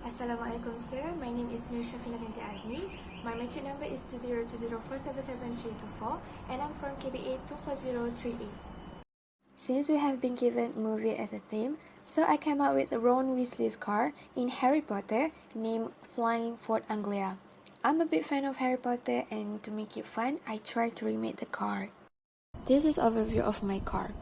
Assalamualaikum sir, my name is Nur Shafina binti Azmi. My matric number is 2020477324 and I'm from KBA 24038. Since we have been given movie as a theme, so I came up with Ron Weasley's car in Harry Potter named Flying Fort Anglia. I'm a big fan of Harry Potter and to make it fun, I tried to remake the car. This is overview of my car.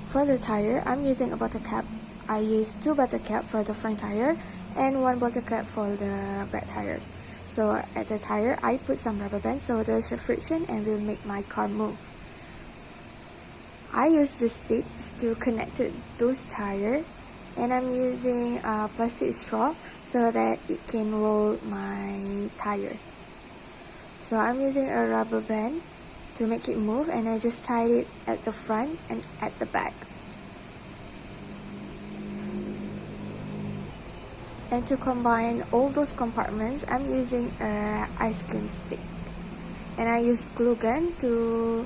For the tire, I'm using a bottle cap. I use 2 bottle cap for the front tire and 1 bottle cap for the back tire. So at the tire, I put some rubber bands so there's a friction and will make my car move. I use the sticks to connect those tires and I'm using a plastic straw so that it can roll my tire. So I'm using a rubber band to make it move and I just tied it at the front and at the back. And to combine all those compartments, I'm using an ice cream stick. And I use glue gun to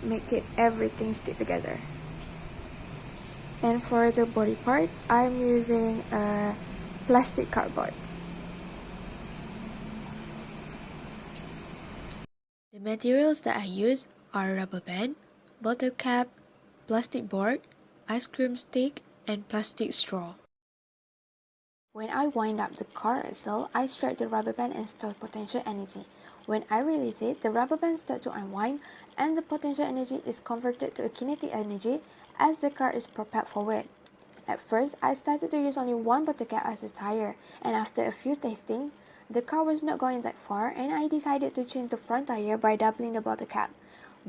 make everything stick together. And for the body part, I'm using a plastic cardboard. The materials that I use are rubber band, bottle cap, plastic board, ice cream stick, and plastic straw. When I wind up the car axle, I stretch the rubber band and store potential energy. When I release it, the rubber band starts to unwind and the potential energy is converted to a kinetic energy as the car is propelled forward. At first, I started to use only 1 bottle cap as a tire, and after a few testing, the car was not going that far and I decided to change the front tire by doubling the bottle cap.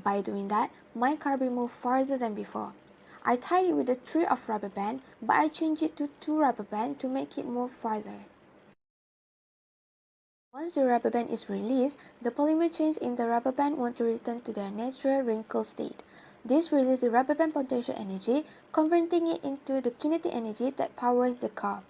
By doing that, my car will move farther than before. I tied it with a 3 of rubber band, but I changed it to 2 rubber band to make it move farther. Once the rubber band is released, the polymer chains in the rubber band want to return to their natural wrinkle state. This releases the rubber band potential energy, converting it into the kinetic energy that powers the car.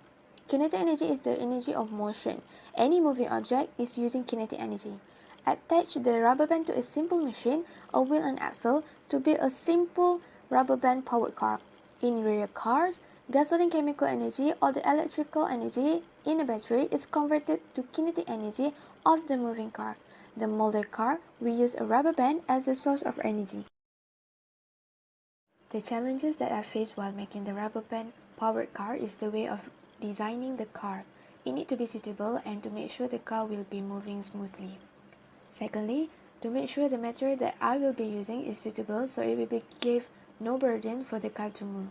Kinetic energy is the energy of motion. Any moving object is using kinetic energy. Attach the rubber band to a simple machine, a wheel and axle, to build a simple rubber band powered car. In real cars, gasoline chemical energy or the electrical energy in a battery is converted to kinetic energy of the moving car. The molded car will use a rubber band as a source of energy. The challenges that I faced while making the rubber band powered car is the way of designing the car. It needs to be suitable and to make sure the car will be moving smoothly. Secondly, to make sure the material that I will be using is suitable so it will give no burden for the car to move.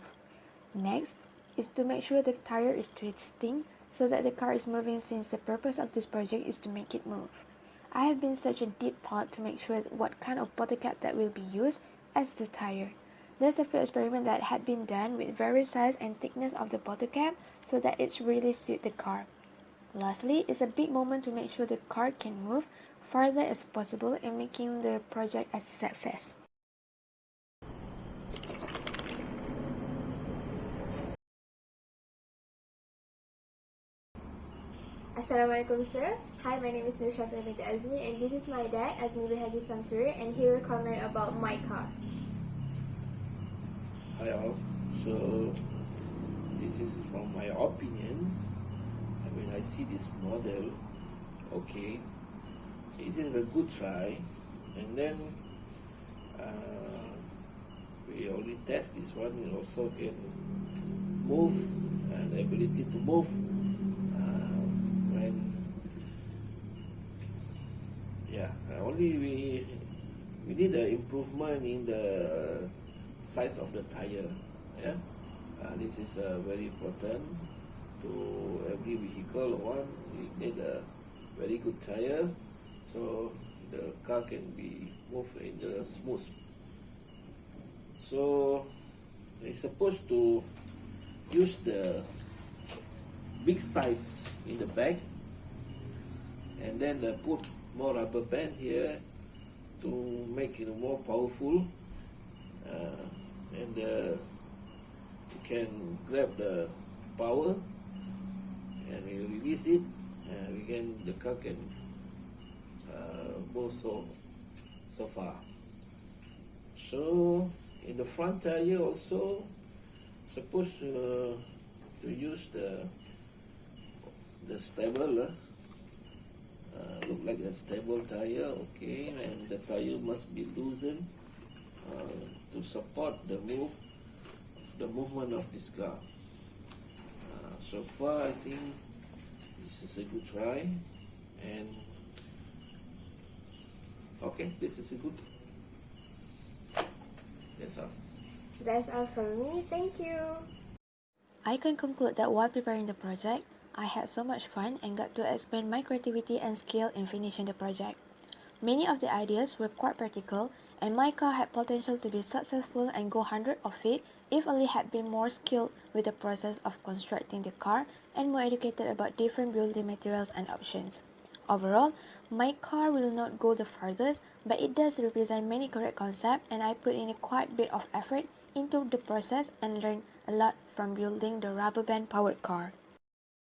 Next is to make sure the tire is twisting so that the car is moving since the purpose of this project is to make it move. I have been such a deep thought to make sure what kind of bottle cap that will be used as the tire. There's a few experiments that had been done with various size and thickness of the bottle cap so that it really suits the car. Lastly, it's a big moment to make sure the car can move farther as possible in making the project a success. Assalamualaikum sir. Hi, my name is Nur Shafina binti Azmi and this is my dad, Azmi Bihadi Samsuri, and he will comment about my car. Hi all. So this is from my opinion. When I see this model, okay, it is a good try, and then we already test this one. It also can move and the ability to move when only we need an improvement in the size of the tire. This is very important to every vehicle. One, we need a very good tire so the car can be moved in the smooth. So it's supposed to use the big size in the back and then put more rubber band here to make it more powerful, and you can grab the power, and we release it, the car can move so far. So in the front tire also, suppose to use the stable, look like a stable tire, okay, and the tire must be loosened to support the movement of this car. So far, I think this is a good try, and okay, this is a good. That's all. That's all from me. Thank you. I can conclude that while preparing the project, I had so much fun and got to expand my creativity and skill in finishing the project. Many of the ideas were quite practical, and my car had potential to be successful and go 100 of it if only had been more skilled with the process of constructing the car and more educated about different building materials and options. Overall, my car will not go the farthest, but it does represent many correct concepts, and I put in a quite bit of effort into the process and learned a lot from building the rubber band powered car.